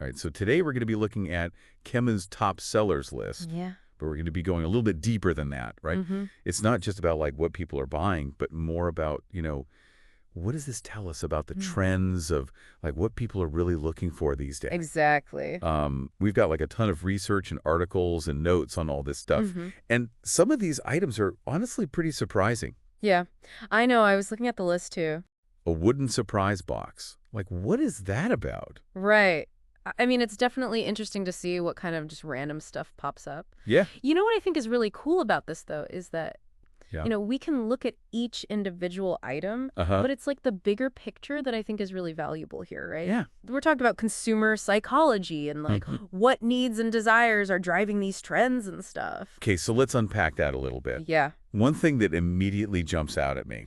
All right, so today we're going to be looking at Temu's top sellers list. Yeah. But we're going to be going a little bit deeper than that, right? It's not just about like what people are buying, but more about, what does this tell us about the trends of like what people are really looking for these days? Exactly. We've got like a ton of research and articles and notes on all this stuff. And some of these items are honestly pretty surprising. Yeah. I know. I was looking at the list too. A wooden surprise box. Like, what is that about? Right. I mean, it's definitely interesting to see what kind of just random stuff pops up. Yeah. You know what I think is really cool about this, though, is that, Yeah. we can look at each individual item, but it's like the bigger picture that I think is really valuable here, right? Yeah. We're talking about consumer psychology and like what needs and desires are driving these trends and stuff. Okay, so let's unpack that a little bit. Yeah. One thing that immediately jumps out at me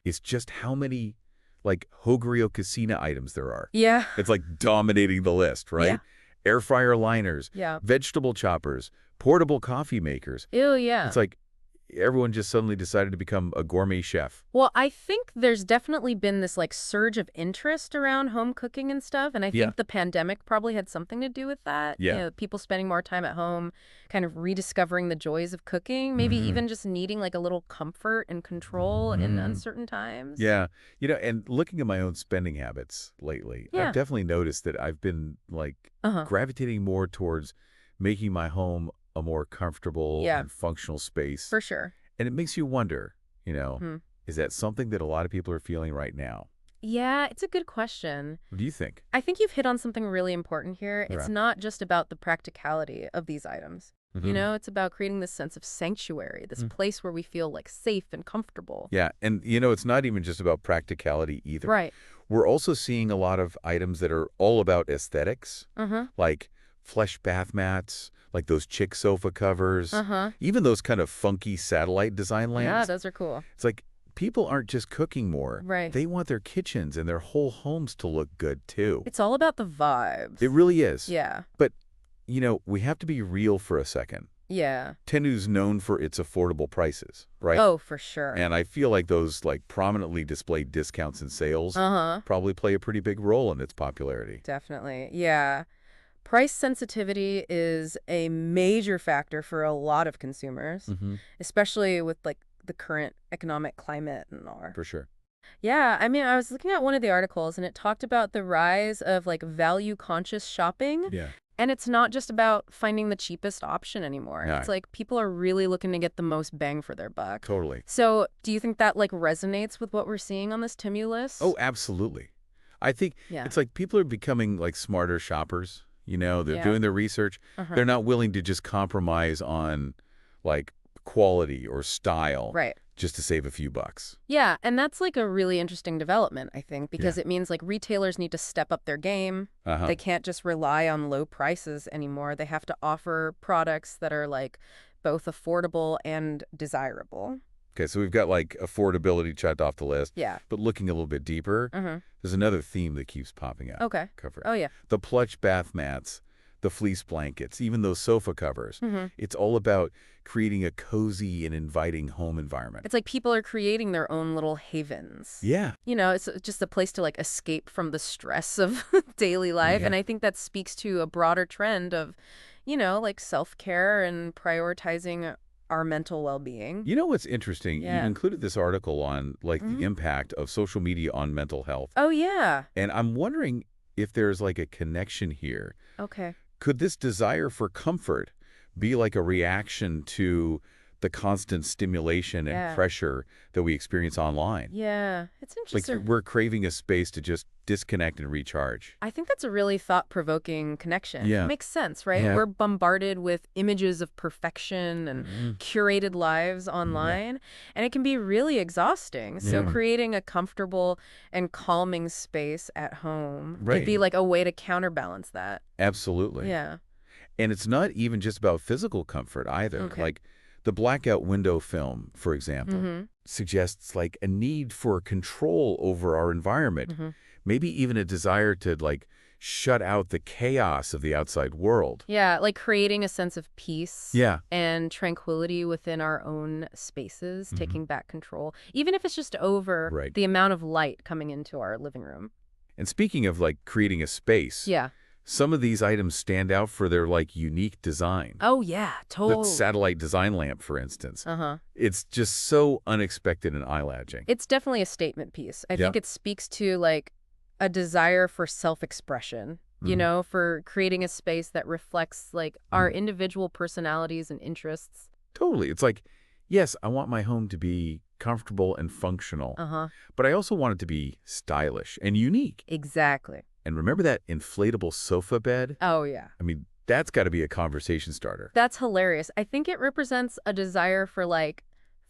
is just how many like Hogurio Casina items there are. Yeah. It's like dominating the list, right? Yeah. Air fryer liners, Yeah. vegetable choppers, portable coffee makers. Ew, yeah. It's like everyone just suddenly decided to become a gourmet chef. Well, I think there's definitely been this like surge of interest around home cooking and stuff. And I think the pandemic probably had something to do with that. Yeah. People spending more time at home, kind of rediscovering the joys of cooking, maybe even just needing like a little comfort and control in uncertain times. Yeah. And looking at my own spending habits lately, I've definitely noticed that I've been like gravitating more towards making my home a more comfortable and functional space. For sure. And it makes you wonder, is that something that a lot of people are feeling right now? Yeah, it's a good question. What do you think? I think you've hit on something really important here. It's Right. not just about the practicality of these items. It's about creating this sense of sanctuary, this place where we feel like safe and comfortable. Yeah, and it's not even just about practicality either. Right. We're also seeing a lot of items that are all about aesthetics, like flesh bath mats, like those chick sofa covers, even those kind of funky satellite design lamps. Yeah, those are cool. It's like people aren't just cooking more. Right. They want their kitchens and their whole homes to look good, too. It's all about the vibes. It really is. Yeah. But, we have to be real for a second. Yeah. Temu's known for its affordable prices, right? Oh, for sure. And I feel like those like prominently displayed discounts and sales probably play a pretty big role in its popularity. Definitely. Yeah. Price sensitivity is a major factor for a lot of consumers, especially with like the current economic climate and all. For sure. Yeah, I mean, I was looking at one of the articles and it talked about the rise of like value-conscious shopping. Yeah. And it's not just about finding the cheapest option anymore. Yeah. It's like people are really looking to get the most bang for their buck. Totally. So do you think that like resonates with what we're seeing on this Temu list? Oh, absolutely. I think it's like people are becoming like smarter shoppers. They're doing their research. They're not willing to just compromise on like quality or style just to save a few bucks. Yeah, and that's like a really interesting development, I think, because it means like retailers need to step up their game. They can't just rely on low prices anymore. They have to offer products that are like both affordable and desirable. Okay, so we've got like affordability checked off the list. Yeah. But looking a little bit deeper, there's another theme that keeps popping up. Okay. Oh, yeah. The plush bath mats, the fleece blankets, even those sofa covers. It's all about creating a cozy and inviting home environment. It's like people are creating their own little havens. Yeah. It's just a place to like escape from the stress of daily life. And I think that speaks to a broader trend of, like self-care and prioritizing our mental well-being. You know what's interesting? You included this article on like the impact of social media on mental health. Oh, yeah. And I'm wondering if there's like a connection here. Okay. Could this desire for comfort be like a reaction to the constant stimulation and pressure that we experience online? Yeah, it's interesting. Like we're craving a space to just disconnect and recharge. I think that's a really thought-provoking connection. Yeah. It makes sense, right? Yeah. We're bombarded with images of perfection and curated lives online, and it can be really exhausting. So creating a comfortable and calming space at home could be like a way to counterbalance that. Absolutely. Yeah. And it's not even just about physical comfort either. Okay. Like the blackout window film, for example, suggests like a need for control over our environment. Maybe even a desire to like shut out the chaos of the outside world. Yeah, like creating a sense of peace Yeah. and tranquility within our own spaces, taking back control, even if it's just over the amount of light coming into our living room. And speaking of like creating a space, Yeah. Some of these items stand out for their, like, unique design. Oh, yeah, The totally. satellite design lamp, for instance. Uh-huh. It's just so unexpected and eye-latching. It's definitely a statement piece. I think it speaks to, like, a desire for self-expression, for creating a space that reflects, like, our individual personalities and interests. Totally. It's like, yes, I want my home to be comfortable and functional, but I also want it to be stylish and unique. Exactly. And remember that inflatable sofa bed? Oh, yeah. I mean, that's got to be a conversation starter. That's hilarious. I think it represents a desire for, like,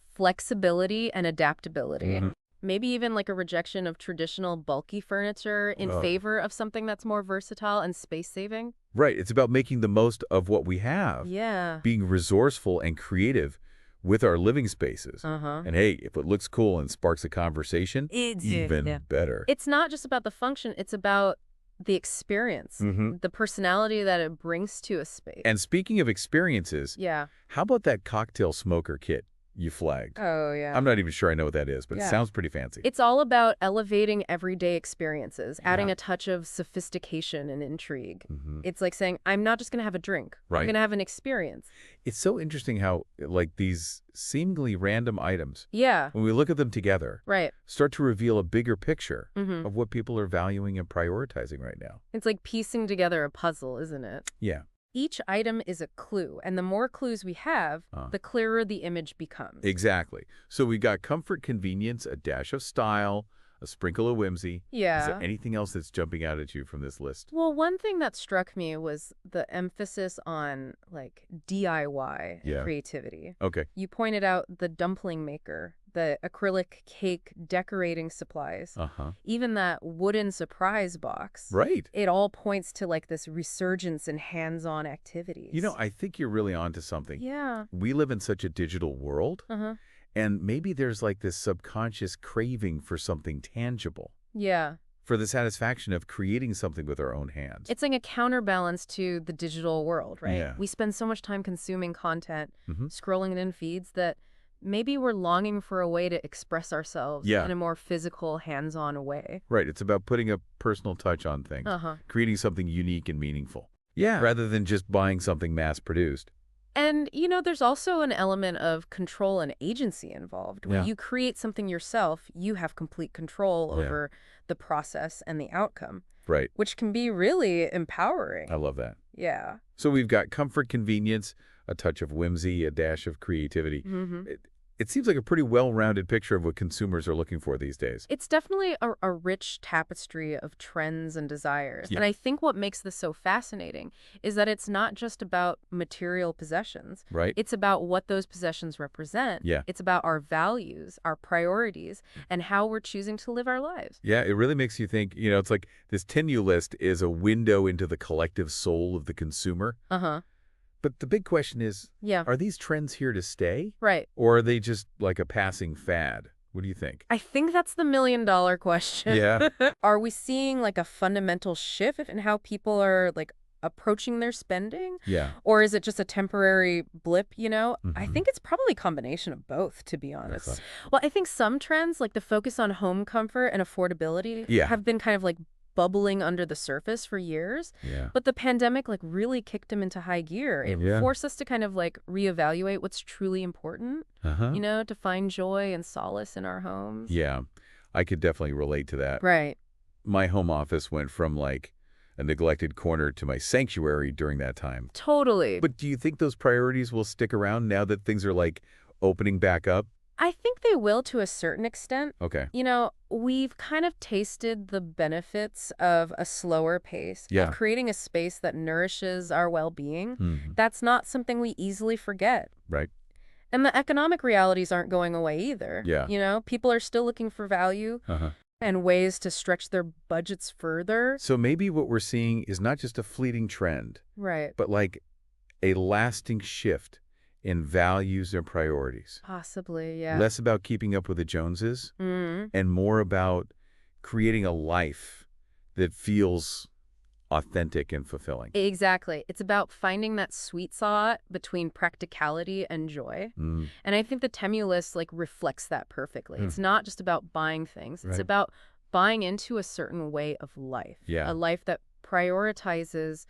flexibility and adaptability. Maybe even like a rejection of traditional bulky furniture in favor of something that's more versatile and space-saving. Right. It's about making the most of what we have. Yeah. Being resourceful and creative with our living spaces. And hey, if it looks cool and sparks a conversation, even better. It's not just about the function, it's about the experience, the personality that it brings to a space. And speaking of experiences, how about that cocktail smoker kit you flagged? Oh, yeah. I'm not even sure I know what that is, but it sounds pretty fancy. It's all about elevating everyday experiences, adding a touch of sophistication and intrigue. It's like saying, I'm not just going to have a drink. I'm going to have an experience. It's so interesting how, like, these seemingly random items, when we look at them together, start to reveal a bigger picture of what people are valuing and prioritizing right now. It's like piecing together a puzzle, isn't it? Yeah. Each item is a clue, and the more clues we have, the clearer the image becomes. Exactly. So we got comfort, convenience, a dash of style, a sprinkle of whimsy. Yeah. Is there anything else that's jumping out at you from this list? Well, one thing that struck me was the emphasis on, like, DIY creativity. Okay. You pointed out the dumpling maker, the acrylic cake decorating supplies, even that wooden surprise box. Right. It all points to, like, this resurgence in hands-on activities. You know, I think you're really onto something. Yeah. We live in such a digital world. And maybe there's like this subconscious craving for something tangible. Yeah. For the satisfaction of creating something with our own hands. It's like a counterbalance to the digital world, right? Yeah. We spend so much time consuming content, scrolling it in feeds, that maybe we're longing for a way to express ourselves in a more physical, hands-on way. Right. It's about putting a personal touch on things, creating something unique and meaningful. Yeah. Rather than just buying something mass-produced. And, there's also an element of control and agency involved. When you create something yourself, you have complete control over the process and the outcome. Right. Which can be really empowering. I love that. Yeah. So we've got comfort, convenience, a touch of whimsy, a dash of creativity. It seems like a pretty well-rounded picture of what consumers are looking for these days. It's definitely a rich tapestry of trends and desires. And I think what makes this so fascinating is that it's not just about material possessions. Right. It's about what those possessions represent. Yeah. It's about our values, our priorities, and how we're choosing to live our lives. Yeah, it really makes you think, it's like this Temu list is a window into the collective soul of the consumer. But the big question is, are these trends here to stay? Right. Or are they just like a passing fad? What do you think? I think that's the million-dollar question. Yeah. Are we seeing like a fundamental shift in how people are like approaching their spending? Yeah. Or is it just a temporary blip, I think it's probably a combination of both, to be honest. Well, I think some trends, like the focus on home comfort and affordability, have been kind of like bubbling under the surface for years. Yeah. But the pandemic like really kicked them into high gear. It forced us to kind of like reevaluate what's truly important, to find joy and solace in our homes. Yeah, I could definitely relate to that. Right. My home office went from like a neglected corner to my sanctuary during that time. Totally. But do you think those priorities will stick around now that things are like opening back up? I think they will to a certain extent. Okay. We've kind of tasted the benefits of a slower pace, of creating a space that nourishes our well-being. That's not something we easily forget. Right. And the economic realities aren't going away either. Yeah. People are still looking for value and ways to stretch their budgets further. So maybe what we're seeing is not just a fleeting trend. Right. But like a lasting shift in values and priorities. Possibly, yeah. Less about keeping up with the Joneses and more about creating a life that feels authentic and fulfilling. Exactly. It's about finding that sweet spot between practicality and joy. And I think the Temu list like reflects that perfectly. It's not just about buying things. It's about buying into a certain way of life. Yeah. A life that prioritizes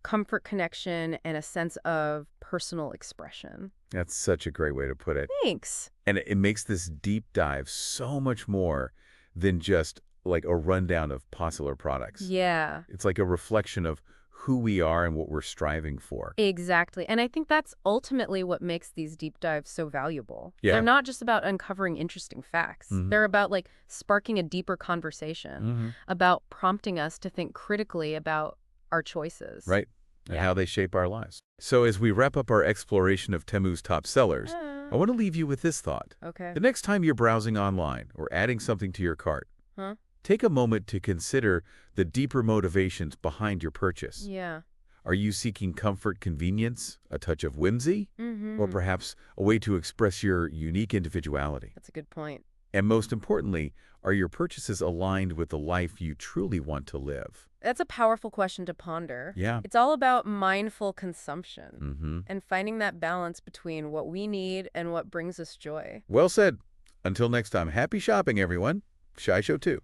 comfort, connection, and a sense of personal expression. That's such a great way to put it. Thanks. And it makes this deep dive so much more than just like a rundown of popular products. Yeah. It's like a reflection of who we are and what we're striving for. Exactly. And I think that's ultimately what makes these deep dives so valuable. Yeah. They're not just about uncovering interesting facts. They're about like sparking a deeper conversation, about prompting us to think critically about our choices. Right. And how they shape our lives. So as we wrap up our exploration of Temu's top sellers, I want to leave you with this thought. Okay. The next time you're browsing online or adding something to your cart, take a moment to consider the deeper motivations behind your purchase. Yeah. Are you seeking comfort, convenience, a touch of whimsy, or perhaps a way to express your unique individuality? That's a good point. And most importantly, are your purchases aligned with the life you truly want to live? That's a powerful question to ponder. Yeah. It's all about mindful consumption and finding that balance between what we need and what brings us joy. Well said. Until next time, happy shopping, everyone. Shy Show 2.